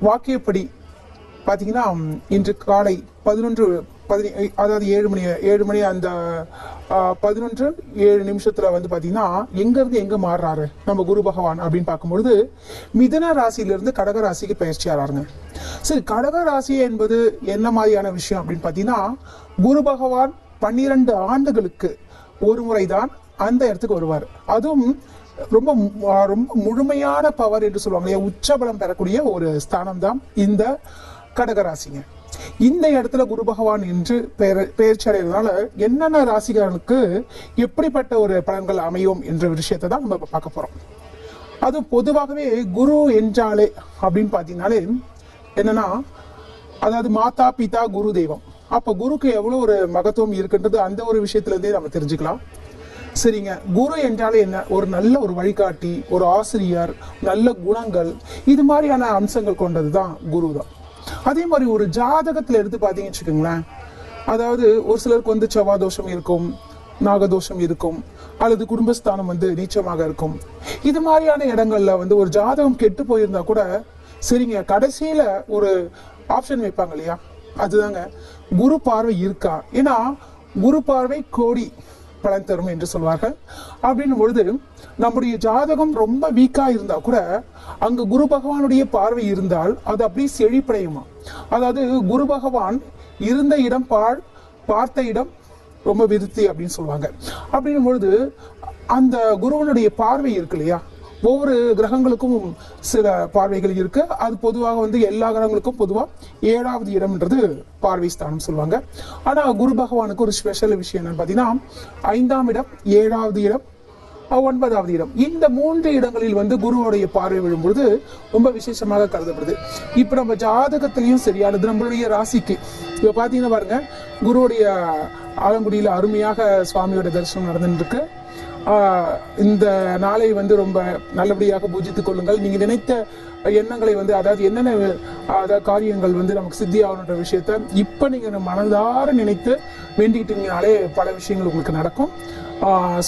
வாக்கியப்படி பார்த்தீங்கன்னா இன்று காலை 11 அதாவது 7 மணி அந்த 11:07 வந்து பார்த்தீங்கன்னா எங்கேருந்து எங்கே மாறுறாரு நம்ம குரு பகவான் அப்படின்னு பார்க்கும்பொழுது மிதுன ராசியிலிருந்து கடக ராசிக்கு பயிற்சி ஆறாருங்க. சரி, கடக ராசி என்பது என்ன மாதிரியான விஷயம் அப்படின்னு பார்த்தீங்கன்னா குரு பகவான் 12 ஆண்டுகளுக்கு ஒரு முறைதான் அந்த இடத்துக்கு வருவார். அதுவும் ரொம்ப ரொம்ப முழுமையான பவர் என்று சொல்லுவாங்க, உச்சபலம் பெறக்கூடிய ஒரு ஸ்தானம் தான் இந்த கடகராசிங்க. இந்த இடத்துல குரு பகவான் என்று பெயர்ச்சி அடைகிறதுனால என்னென்ன ராசிகாரனுக்கு எப்படிப்பட்ட ஒரு பலன்கள் அமையும் என்ற விஷயத்தை தான் நம்ம பார்க்க போறோம். அது பொதுவாகவே குரு என்றாலே அப்படின்னு பார்த்தீங்கன்னாலே என்னன்னா, அதாவது மாதா பிதா குரு தெய்வம். அப்ப குருக்கு எவ்வளவு ஒரு மகத்துவம் இருக்குன்றது அந்த ஒரு விஷயத்துல இருந்தே நம்ம தெரிஞ்சுக்கலாம். சரிங்க, குரு என்றாலே என்ன? ஒரு நல்ல ஒரு வழிகாட்டி, ஒரு ஆசிரியர், நல்ல குணங்கள், இது மாதிரியான அம்சங்கள் கொண்டது தான் குரு தான். அதே மாதிரி ஒரு ஜாதகத்துல எடுத்து பார்த்தீங்கன்னு வச்சுக்கோங்களேன், அதாவது ஒரு சிலருக்கு வந்து செவ்வாதோஷம் இருக்கும், நாகதோஷம் இருக்கும், அல்லது குடும்பஸ்தானம் வந்து நீச்சமாக இருக்கும். இது மாதிரியான இடங்கள்ல வந்து ஒரு ஜாதகம் கெட்டு போயிருந்தா கூட சரிங்க, கடைசியில ஒரு ஆப்ஷன் வைப்பாங்க இல்லையா, அதுதாங்க குரு பார்வை இருக்கா. ஏன்னா குரு பார்வை கோடி பலன் தரும் என்று சொல்வார்கள். அப்படின்னும் பொழுது நம்முடைய ஜாதகம் ரொம்ப வீக்கா இருந்தா கூட அங்க குரு பகவானுடைய பார்வை இருந்தால் அது அப்படியே செழிப்படையுமா. அதாவது குரு பகவான் இருந்த இடம் பாழ், பார்த்த இடம் ரொம்ப விருத்தி அப்படின்னு சொல்லுவாங்க. அப்படின்னும் பொழுது அந்த குருவனுடைய பார்வை இருக்கு இல்லையா, ஒவ்வொரு கிரகங்களுக்கும் சில பார்வைகள் இருக்கு. அது பொதுவாக வந்து எல்லா கிரகங்களுக்கும் பொதுவா 7வது இடம்ன்றது பார்வை ஸ்தானம் சொல்லுவாங்க. ஆனா குரு பகவானுக்கு ஒரு ஸ்பெஷல் விஷயம் என்னன்னு பாத்தீங்கன்னா 5ஆம் இடம், 7வது இடம், 9வது இடம், இந்த 3 இடங்களில் வந்து குருவுடைய பார்வை விழும்பொழுது ரொம்ப விசேஷமாக கருதப்படுது. இப்ப நம்ம ஜாதகத்திலையும் சரியானது நம்மளுடைய ராசிக்கு இப்ப பாத்தீங்கன்னா பாருங்க, குருவுடைய ஆலங்குடியில அருமையாக சுவாமியோட தரிசனம் நடந்துட்டு இருக்கு. இந்த நாளை வந்து ரொம்ப நல்லபடியாக பூஜித்துக் கொள்ளுங்கள். நீங்க நினைத்த எண்ணங்களை வந்து, அதாவது என்னென்ன காரியங்கள் வந்து நமக்கு சித்தி ஆகணுன்ற விஷயத்த இப்ப நீங்க மனதார நினைத்து வேண்டிக்கிட்டீங்கனாலே பல விஷயங்கள் உங்களுக்கு நடக்கும்.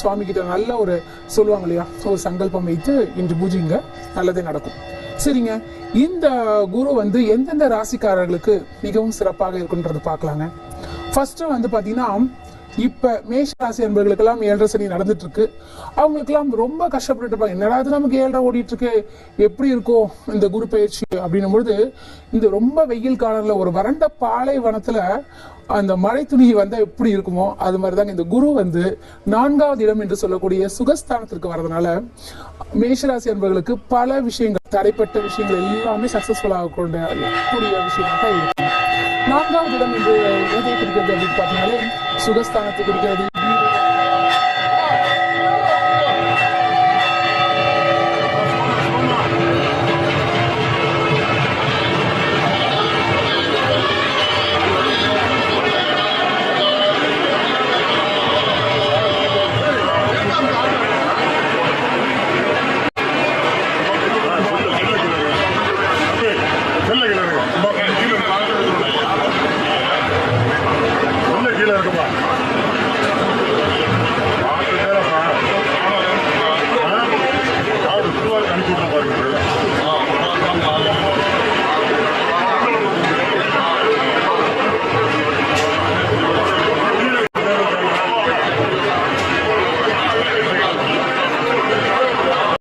சுவாமி கிட்ட நல்ல ஒரு சொல்லுவாங்க இல்லையா, ஒரு சங்கல்பம் வைத்து இன்று பூஜிங்க, நல்லதே நடக்கும். சரிங்க, இந்த குரு வந்து எந்தெந்த ராசிக்காரர்களுக்கு மிகவும் சிறப்பாக இருக்குன்றது பார்க்கலாங்க. ஃபர்ஸ்ட் வந்து பாத்தீங்கன்னா, இப்ப மேஷ ராசி என்பவர்களுக்கெல்லாம் 7.5 சனி நடந்துட்டு இருக்கு. அவங்களுக்கெல்லாம் ரொம்ப கஷ்டப்பட்டு இருப்பாங்க, என்னடா இது நமக்கு 7.5 ஓடிட்டு இருக்கு, எப்படி இருக்கும் இந்த குரு பயிற்சி அப்படின்னும் பொழுது, இந்த ரொம்ப வெயில் காலத்துல ஒரு வறண்ட பாலைவனத்துல அந்த மழை துணி வந்தா எப்படி இருக்குமோ அது மாதிரிதாங்க இந்த குரு வந்து 4வது இடம் என்று சொல்லக்கூடிய சுகஸ்தானத்திற்கு வர்றதுனால மேஷராசி என்பவர்களுக்கு பல விஷயங்கள், தடைப்பட்ட விஷயங்கள் எல்லாமே சக்சஸ்ஃபுல்லாக கூடிய விஷயமாக இருக்கும். 4வது இடம் என்று எதை குறிக்கிறது அப்படின்னு பார்த்தீங்கன்னாலே சுகஸ்தானத்தை குறிக்கிறது,